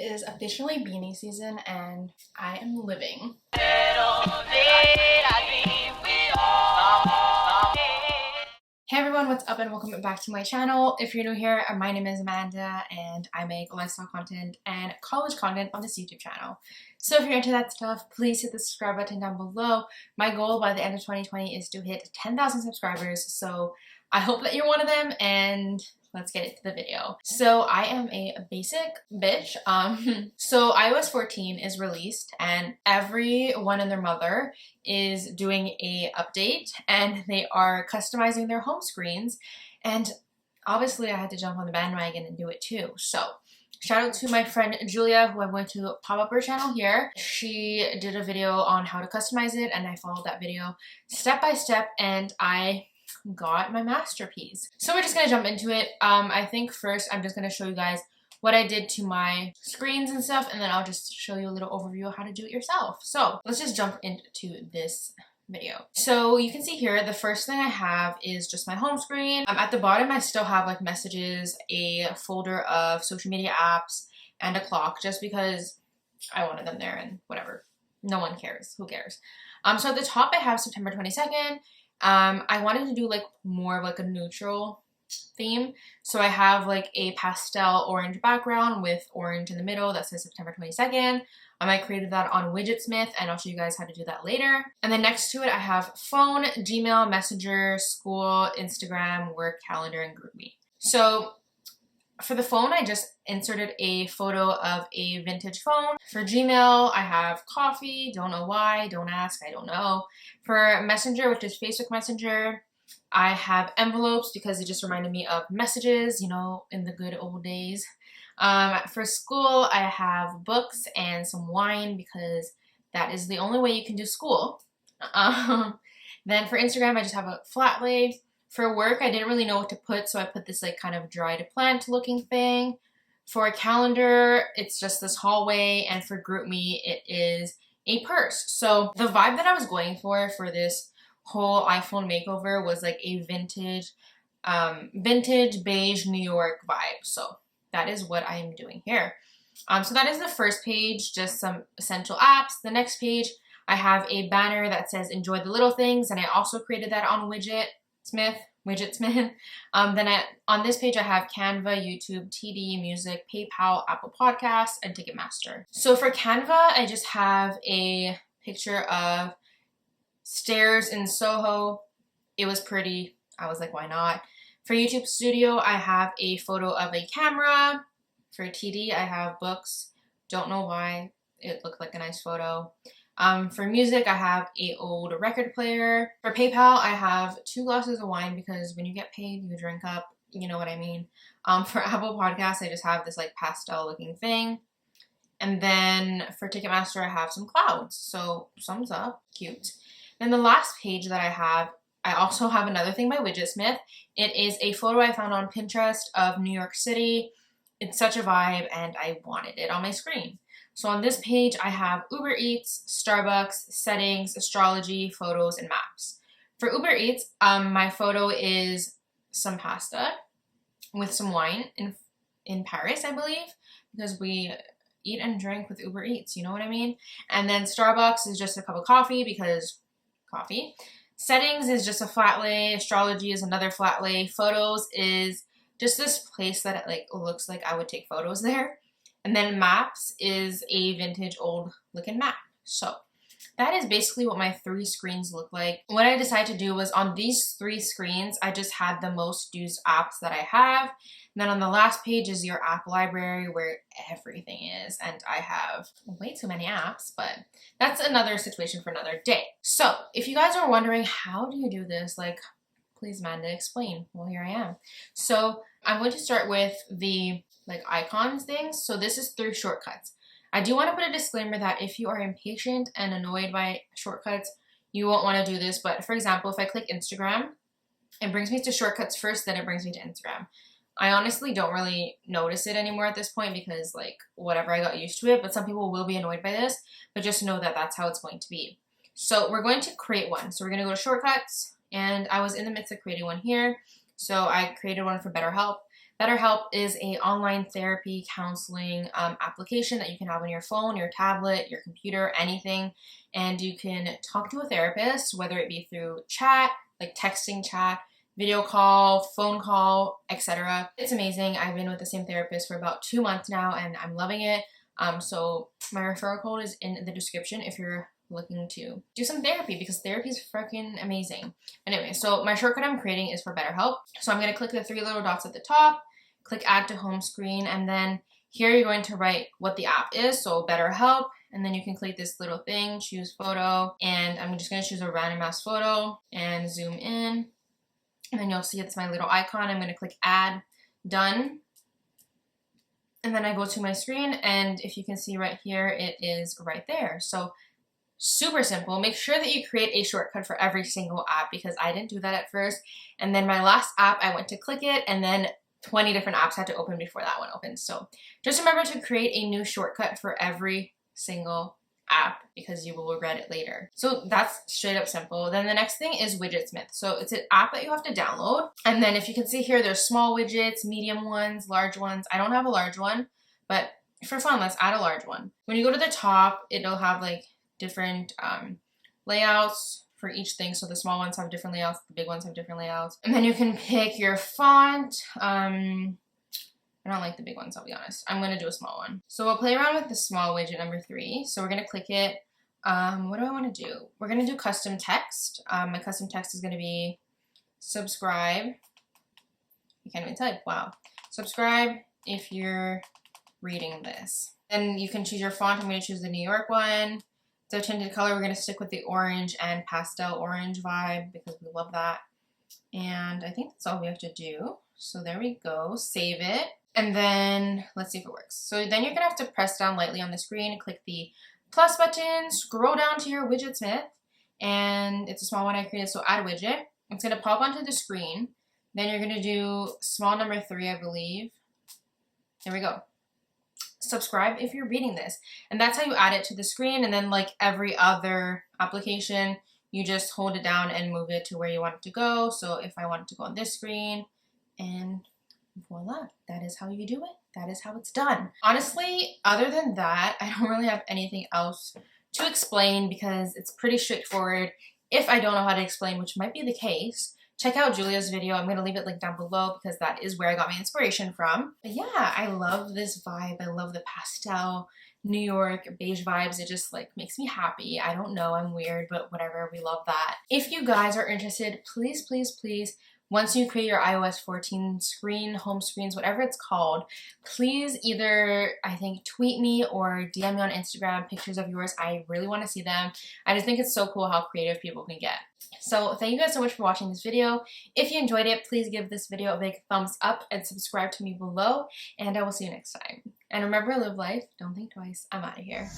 is officially beanie season and I am living. Hey everyone, what's up and welcome back to my channel. If you're new here, my name is Amanda and I make lifestyle content and college content on this YouTube channel. So if you're into that stuff, please hit the subscribe button down below. My goal by the end of 2020 is to hit 10,000 subscribers, so I hope that you're one of them, and let's get into the video. So I am a basic bitch. So iOS 14 is released and everyone and their mother is doing a update and they are customizing their home screens, and obviously I had to jump on the bandwagon and do it too. So shout out to my friend Julia, who I'm going to pop up her channel here. She did a video on how to customize it and I followed that video step by step and I got my masterpiece. So we're just gonna jump into it. I think first I'm just gonna show you guys what I did to my screens and stuff, and then I'll just show you a little overview of how to do it yourself. So let's just jump into this video. So you can see here, the first thing I have is just my home screen. At the bottom I still have like messages, a folder of social media apps, and a clock, just because I wanted them there and whatever. No one cares. Who cares? So at the top I have September 22nd. I wanted to do like more of like a neutral theme, so I have like a pastel orange background with orange in the middle that says September 22nd. I created that on Widgets, and I'll show you guys how to do that later. And then next to it I have phone, Gmail, Messenger, school, Instagram, work, calendar, and GroupMe. So for the phone, I just inserted a photo of a vintage phone. For Gmail, I have coffee, don't know why, don't ask, I don't know. For Messenger, which is Facebook Messenger, I have envelopes because it just reminded me of messages, you know, in the good old days. For school, I have books and some wine because that is the only way you can do school. Then for Instagram, I just have a flat lay. For work, I didn't really know what to put, so I put this like kind of dried plant looking thing. For a calendar, it's just this hallway, and for GroupMe, it is a purse. So the vibe that I was going for this whole iPhone makeover was like a vintage beige New York vibe. So that is what I am doing here. So that is the first page, just some essential apps. The next page, I have a banner that says enjoy the little things, and I also created that on Widgetsmith. Then on this page I have Canva, YouTube, TD, Music, PayPal, Apple Podcasts, and Ticketmaster. So for Canva, I just have a picture of stairs in Soho. It was pretty. I was like, why not? For YouTube Studio, I have a photo of a camera. For TD, I have books. Don't know why. It looked like a nice photo. For music, I have a old record player. For PayPal, I have 2 glasses of wine because when you get paid, you drink up. You know what I mean. For Apple Podcasts, I just have this like pastel looking thing. And then for Ticketmaster, I have some clouds. So thumbs up, cute. Then the last page that I also have another thing by Widgetsmith. It is a photo I found on Pinterest of New York City. It's such a vibe and I wanted it on my screen. So on this page, I have Uber Eats, Starbucks, settings, astrology, photos, and maps. For Uber Eats, my photo is some pasta with some wine in Paris, I believe, because we eat and drink with Uber Eats, you know what I mean? And then Starbucks is just a cup of coffee because coffee. Settings is just a flat lay. Astrology is another flat lay. Photos is just this place that it like looks like I would take photos there. And then maps is a vintage old looking map. So that is basically what my 3 screens look like. What I decided to do was on these 3 screens, I just had the most used apps that I have. And then on the last page is your app library where everything is. And I have way too many apps, but that's another situation for another day. So if you guys are wondering, how do you do this? Like, please, Amanda, explain. Well, here I am. So I'm going to start with the like icons things. So this is through shortcuts. I do want to put a disclaimer that if you are impatient and annoyed by shortcuts, you won't want to do this. But for example, if I click Instagram, it brings me to shortcuts first, then it brings me to Instagram. I honestly don't really notice it anymore at this point because like whatever, I got used to it, but some people will be annoyed by this, but just know that that's how it's going to be. So we're going to create one. So we're going to go to shortcuts, and I was in the midst of creating one here. So I created one for BetterHelp. BetterHelp is an online therapy counseling application that you can have on your phone, your tablet, your computer, anything. And you can talk to a therapist, whether it be through chat, like texting chat, video call, phone call, etc. It's amazing. I've been with the same therapist for about 2 months now and I'm loving it. So my referral code is in the description if you're looking to do some therapy, because therapy is freaking amazing. Anyway, so my shortcut I'm creating is for BetterHelp. So I'm going to click the 3 little dots at the top, click add to home screen, and then here you're going to write what the app is, so BetterHelp, and then you can click this little thing, choose photo, and I'm just going to choose a random ass photo and zoom in, and then you'll see it's my little icon. I'm going to click add, done. And then I go to my screen, and if you can see right here, it is right there. So super simple. Make sure that you create a shortcut for every single app, because I didn't do that at first. And then my last app, I went to click it, and then 20 different apps had to open before that one opened. So just remember to create a new shortcut for every single app, because you will regret it later. So that's straight up simple. Then the next thing is Widgetsmith. So it's an app that you have to download. And then if you can see here, there's small widgets, medium ones, large ones. I don't have a large one, but for fun, let's add a large one. When you go to the top, it'll have like different layouts for each thing. So the small ones have different layouts, the big ones have different layouts. And then you can pick your font. I don't like the big ones, I'll be honest. I'm going to do a small one. So we'll play around with the small widget number 3. So we're going to click it. What do I want to do? We're going to do custom text. My custom text is going to be subscribe. You can't even type. Wow. Subscribe if you're reading this. And you can choose your font. I'm going to choose the New York one. So tinted color, we're going to stick with the orange and pastel orange vibe because we love that. And I think that's all we have to do. So there we go. Save it. And then let's see if it works. So then you're going to have to press down lightly on the screen, click the plus button, scroll down to your Widgetsmith, and it's a small one I created, so add widget. It's going to pop onto the screen. Then you're going to do small number 3, I believe. There we go. Subscribe if you're reading this. And that's how you add it to the screen. And then like every other application, you just hold it down and move it to where you want it to go. So if I want it to go on this screen, and voila, that is how you do it. That is how it's done. Honestly, other than that, I don't really have anything else to explain because it's pretty straightforward. If I don't know how to explain, which might be the case, check out Julia's video. I'm going to leave it linked down below because that is where I got my inspiration from. But yeah, I love this vibe. I love the pastel New York beige vibes. It just like makes me happy. I don't know, I'm weird, but whatever, we love that. If you guys are interested, please, please, please, once you create your iOS 14 screen, home screens, whatever it's called, please either, I think, tweet me or DM me on Instagram pictures of yours. I really want to see them. I just think it's so cool how creative people can get. So thank you guys so much for watching this video. If you enjoyed it, please give this video a big thumbs up and subscribe to me below, and I will see you next time. And remember, live life, don't think twice. I'm out of here.